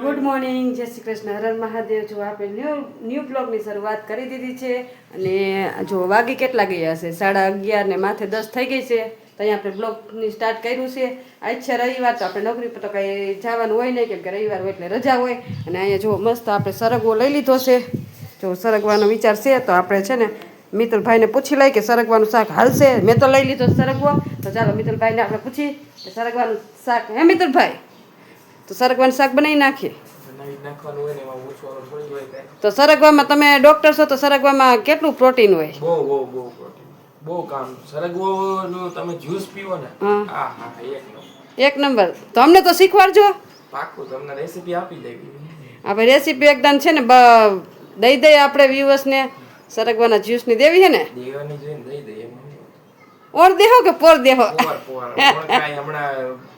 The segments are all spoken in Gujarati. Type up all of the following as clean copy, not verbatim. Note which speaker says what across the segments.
Speaker 1: ગુડ મોર્નિંગ, જય શ્રી કૃષ્ણ, હર હર મહાદેવ. જો આપણે ન્યૂ બ્લોગની શરૂઆત કરી દીધી છે અને જો વાગી કેટલા ગયા હશે, 11:30 ને માથે 10 થઈ ગઈ છે. તો અહીંયા આપણે બ્લોગની સ્ટાર્ટ કર્યું છે. આજ છે રવિવાર, તો આપણે નોકરી પર તો કંઈ જવાનું હોય નહીં, કેમ કે રવિવાર હોય એટલે રજા હોય. અને અહીંયા જો મસ્ત આપણે સરગવો લઈ લીધો છે. જો સરગવાનો વિચાર છે તો આપણે છે ને મિત્તલભાઈને પૂછી લઈ કે સરગવાનું શાક હાલશે. મેં તો લઈ લીધો સરગવો, તો ચાલો મિત્તલભાઈને આપણે પૂછી કે સરગવાનું શાક હે મિત્તલભાઈ, તો સરગવાનું શાક બનાવી નાખીએ. તો સરગવામાં તમે ડોક્ટર છો, તો સરગવામાં કેટલું પ્રોટીન હોય?
Speaker 2: બહુ પ્રોટીન, બહુ કામ. સરગવાનું તમે જ્યુસ પીવો ને, હા
Speaker 1: એક નંબર. તો અમને તો શીખવાડજો.
Speaker 2: પાક્કું તમને રેસીપી આપી દેવી.
Speaker 1: આપણે રેસીપી એકદમ છે ને દઈ દઈએ આપણે વ્યુઅર્સને. સરગવાના જ્યુસની દેવી છે ને,
Speaker 2: દેવાની જોઈને દઈ દઈએ.
Speaker 1: ઓર દેહો કે પોર દેહો?
Speaker 2: હમણાં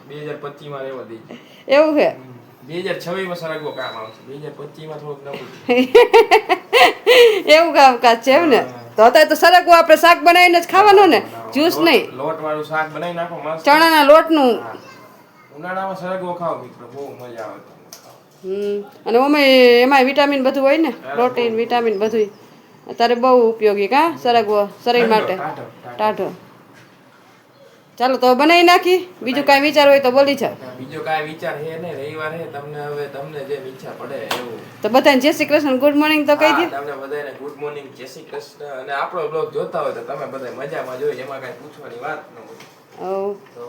Speaker 2: 2025 માં રહેવા દઈ.
Speaker 1: એવું છે?
Speaker 2: 2026 માં સરગવો કામ આવશે, 2025 માં થોડુંક નવું.
Speaker 1: એવું કામકાજ છે એમ ને? તો અત્યારે તો સરગવો આપણે શાક બનાવીને જ ખાવાનો ને, જ્યુસ નહીં.
Speaker 2: લોટ વાળું શાક બનાવી નાખો મસ્ત,
Speaker 1: ચણાના લોટનું.
Speaker 2: ઉનાળામાં સરગવો ખાઓ મિત્રો, બહુ મજા આવે તમને.
Speaker 1: અને એમાં વિટામિન બધું હોય ને, પ્રોટીન વિટામિન બધું. અત્યારે બહુ ઉપયોગી કા સરગવો શરીર માટે ટાઢો. ચાલો તો બનાવી નાખી. બીજું કાંઈ વિચાર હોય તો બોલી જાવ.
Speaker 2: બીજો કાંઈ વિચાર હે ને, રવિવાર હે, તમને જે ઈચ્છા પડે એવું.
Speaker 1: તો બધાને જય શ્રી કૃષ્ણ, ગુડ મોર્નિંગ તો કહી દે.
Speaker 2: તમને બધાને ગુડ મોર્નિંગ, જય શ્રી કૃષ્ણ. અને આપણો બ્લોગ જોતા હોય તો તમે બધા મજામાં જોઈ, એમાં કાંઈ પૂછવાની વાત ન હોય. તો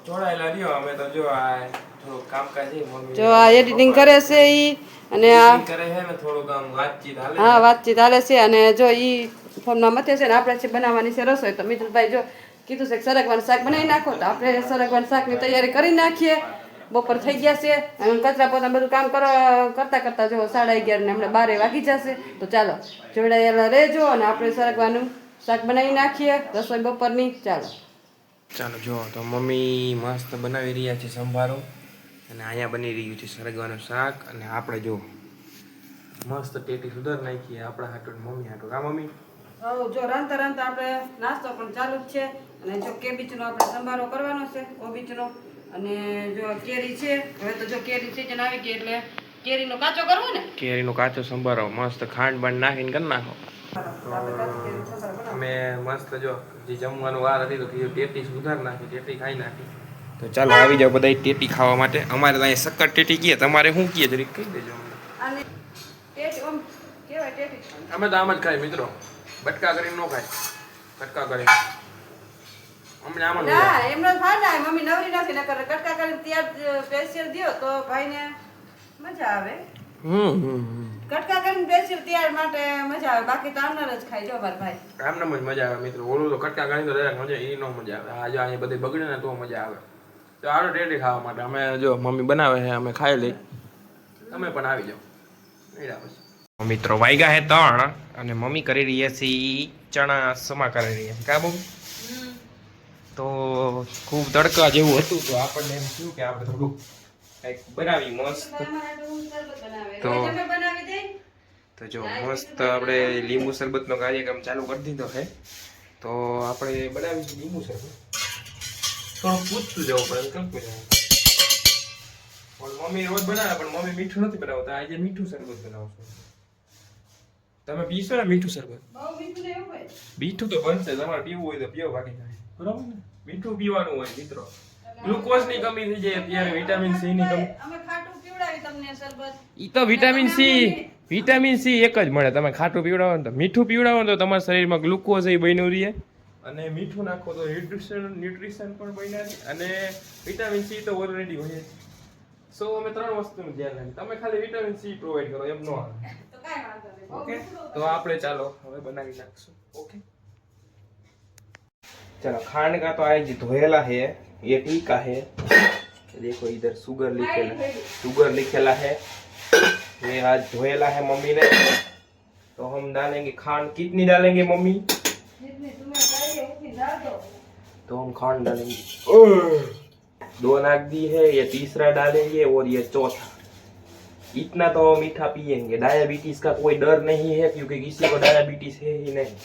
Speaker 2: જોડાયેલા રહ્યો. અમે તો જો આ થોડું કામકાજ છે, મમ્મી
Speaker 1: જો આ એડિટિંગ કરે છે ઈ, અને આ
Speaker 2: કરે છે ને થોડુંક આમ વાતચીત હાલે.
Speaker 1: હા, વાતચીત હાલે છે. અને જો ઈ ફોનમાં મથે છે ને આપણે છે બનાવવાની છે રસોઈ. તો મિત્રભાઈ જો કીધું છે કે સરગવાનું શાક બનાવી નાખો, તો આપણે સરગવાનું શાકની તૈયારી કરી નાખીએ. બપોર થઈ ગયા છે અને કચરા પોતા બધું કામ કરતા જો 11:30 ને હમણાં 12 વાગી જશે. તો ચાલો જોડાયેલા રહેજો અને આપણે સરગવાનું શાક બનાવી નાખીએ, રસોઈ બપોરની.
Speaker 2: ચાલો જો તો મમ્મી મસ્ત બનાવી રહ્યા છે સંભારો, અને અહીંયા બની રહ્યું છે સરગવાનું શાક. અને આપણે જો મસ્ત ટેટી સુધાર નાખીએ આપણા હાટું, મમ્મી હાટું. હા મમ્મી?
Speaker 1: જો રાંધતા આપણે નાસ્તો પણ ચાલુ જ છે. અને જો કેબીજનો આપણે સંભારો કરવાનો છે, કોબીજનો. અને જો કેરી છે, હવે તો જો કેરી સીઝન આવી ગઈ એટલે કેરીનો કાચો કરવો ને,
Speaker 2: કેરીનો કાચો સંભારો મસ્ત ખાંડ બાંડ નાખીને કરી નાખો. અમે મસ્ત જો જે જમવાનું વાર હતી તો ટેટી સુધાર નાખી, ટેટી ખાઈ નાખી. તો ચાલો આવી જાવ બધા ટેટી ખાવા માટે. અમારે તો અહીંયા શક્કર ટેટી કીએ, તમારે શું કીએ જરીક કહી દેજો અમને. અમે તો આમ જ ખાઈ મિત્રો, બટકા કરીને ન ખાય, કટકા કરી અમને આમ જ
Speaker 1: એમનો ફાયદા. મમ્મી નવરી નથી, નકર કટકા કરીને ત્યાર સ્પેશિયલ દ્યો તો ભાઈને મજા આવે. કટકા કરીને સ્પેશિયલ ત્યાર માટે મજા આવે, બાકી તો આમનાર જ ખાઈ. જો મારા ભાઈ
Speaker 2: આમનામ જ મજા આવે મિત્રો. ઓલું તો કટકા કરીને તો ડાયરેક્ટ મજા એ નો મજા આવે. આજે અહીંયા બધી બગડે ને તો મજા આવે. તો આડો ટેટી ખાવા માટે અમે જો મમ્મી બનાવે છે, અમે ખાઈ લઈ. તમે પણ આવી જાઓ. મિત્રો વાગ્યા હે 3 અને મમ્મી કરી રહ્યા છે ચણા સમા કરી રહ્યા છે. કા મમ્મી? તો ખૂબ તડકા જેવું હતું, તો આપણને એમ થયું કે આપણે થોડુંક કંઈક બનાવી મસ્ત. તો જો મસ્ત આપણે લીંબુ શરબતનો કાર્યક્રમ ચાલુ કરી દીધો છે. તો આપણે બનાવીશું લીંબુ શરબત. થોડું પૂછતું જવું પડે, કેમ બનાવે? પણ મમ્મી રોજ બનાવે, પણ મમ્મી મીઠું નથી બનાવતા. આજે મીઠું શરબત બનાવશું. તમે પીશો ને મીઠું શરબત? મીઠું તો બનશે, તમારે પીવું હોય તો પીવો, બાકી જાય. બરાબર ને? મીઠું પીવાનું હોય મિત્રો. ગ્લુકોઝ ની કમી થઈ જાય ત્યારે, વિટામિન સી ની કમી.
Speaker 1: અમે ખાટું પીવડાવી તમને શરબત.
Speaker 2: ઈ તો વિટામિન સી એક જ મળે. તમે ખાટું પીવડાવો ને તો, મીઠું પીવડાવો ને તો તમારા શરીરમાં ગ્લુકોઝ એ બન્યું રહે, અને મીઠું નાખો તો ન્યુટ્રિશન પણ બન્યા રહે, અને વિટામિન સી તો ઓલરેડી હોય જ. સો અમે 3 વસ્તુનું ધ્યાન રાખીએ. તમે ખાલી વિટામિન સી પ્રોવાઈડ કરો, એમ ન આવે. ઓકે, તો આપણે ચાલો હવે બનાવી નાખશું. ઓકે चलो खांड का तो आज धोएला है, ये टीका है, देखो इधर शुगर लिखेला है, ये आज धोएला है मम्मी ने. तो हम डालेंगे खांड. कितनी डालेंगे मम्मी? जितनी तुम्हें चाहिए उतनी डाल दो. तो हम खांड डालेंगे 2 नाख दी है, ये तीसरा डालेंगे और ये चौथा. इतना तो मीठा पियेंगे. डायबिटीज का कोई डर नहीं है, क्योंकि किसी को डायबिटीज है ही नहीं.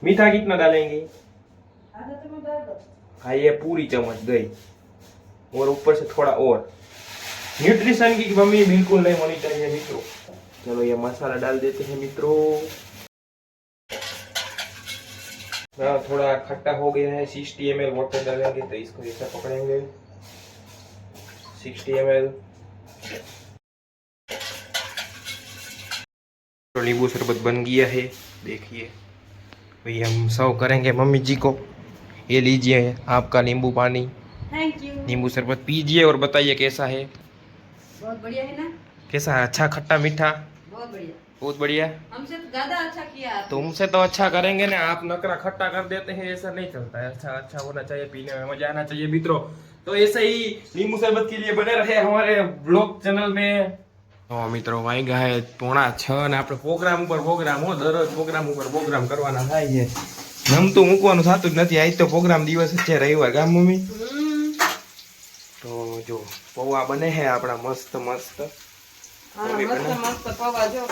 Speaker 2: मीठा कितना डालेंगे? हाँ, ये पूरी चम्मच गई, और ऊपर से थोड़ा और. न्यूट्रिशन की कमी बिल्कुल नहीं होनी चाहिए मित्रों। चलो ये मसाला डाल देते हैं मित्रों। थोड़ा खट्टा हो गया है, 60 ml वाटर डालेंगे तो इसको ऐसा पकड़ेंगे। 60 ml तो नींबू शरबत बन गया है, देखिए भाई। हम सर्व करेंगे मम्मी जी को। ये लीजिए आपका नींबू पानी,
Speaker 1: थैंक यू।
Speaker 2: नींबू शरबत पीजिए और बताइए कैसा है।
Speaker 1: बहुत बढ़िया है ना?
Speaker 2: कैसा है? अच्छा खट्टा मीठा?
Speaker 1: बहुत बढ़िया।
Speaker 2: बहुत बढ़िया।
Speaker 1: हमसे तो ज्यादा अच्छा किया आपने।
Speaker 2: तुमसे तो अच्छा करेंगे ना, आप नकरा खट्टा कर देते हैं, ऐसा नहीं चलता है। अच्छा अच्छा होना चाहिए, पीने में मजा आना चाहिए मित्रों। तो ऐसे ही नींबू शरबत के लिए बने रहे हमारे ब्लॉग चैनल में। तो मित्रों वाई गए 5:45 ને આપણે પ્રોગ્રામ ઉપર પ્રોગ્રામ હો, દરરોજ પ્રોગ્રામ ઉપર પ્રોગ્રામ કરવાના થાય છે. નમતું મૂકવાનું થતું જ નથી. આજ તો પ્રોગ્રામ દિવસ જ છે, રવિવાર. ગામ મમ્મી તો જો પૌવા બને છે આપણા મસ્ત મસ્ત.
Speaker 1: મસ્ત પૌવા જો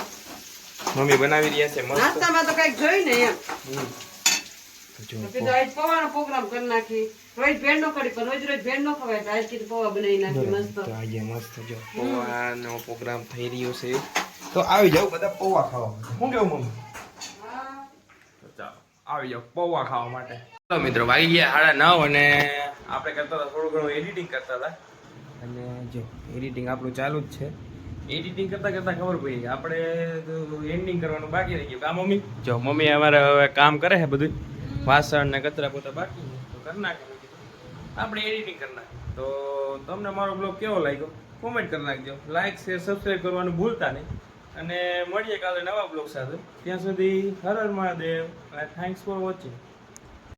Speaker 2: મમ્મી બનાવી રહ્યા છે મસ્ત.
Speaker 1: નાસ્તામાં તો કઈક જોઈ ને એમ.
Speaker 2: જો
Speaker 1: તો કીધું આજ પૌવાનો પ્રોગ્રામ કરી નાખી. રોજ ભેળ નો કરી પણ રોજ રોજ ભેળ નો ખવાય, તો આજ કીધું પૌવા બનાવી નાખી મસ્ત.
Speaker 2: તો આજે મસ્ત જો પૌવાનો પ્રોગ્રામ થઈ રહ્યો છે. તો આવી જાવ બધા પૌવા ખાવા માટે. શું કેવું મમ્મી? તો ચાલો આવી જાવ પૌવા ખાવા માટે. ચાલો મિત્રો વાગી ગયા 9:30 અને આપણે કરતા હતા થોડું ઘણું એડિટિંગ કરતા હતા. અને જો એડિટિંગ આપણું ચાલુ જ છે. એડિટિંગ કરતા કરતા ખબર પડી કે આપણે એન્ડિંગ કરવાનું બાકી રહી ગયું. કા મમ્મી? જો મમ્મી અમારે હવે કામ કરે છે બધું, વાસણ ને કચરા પોતા બાકી છે તો કરી નાખે. આપણે એડિટિંગ કરી નાખીએ. તો તમને મારો બ્લોગ કેવો લાગ્યો કોમેન્ટ કરી નાખજો. લાઈક શેર સબસ્ક્રાઈબ કરવાનું ભૂલતા નહીં. અને મળીએ કાલે નવા બ્લોગ સાથે. ત્યાં સુધી હર હર મહાદેવ અને થેન્ક્સ ફોર વોચિંગ.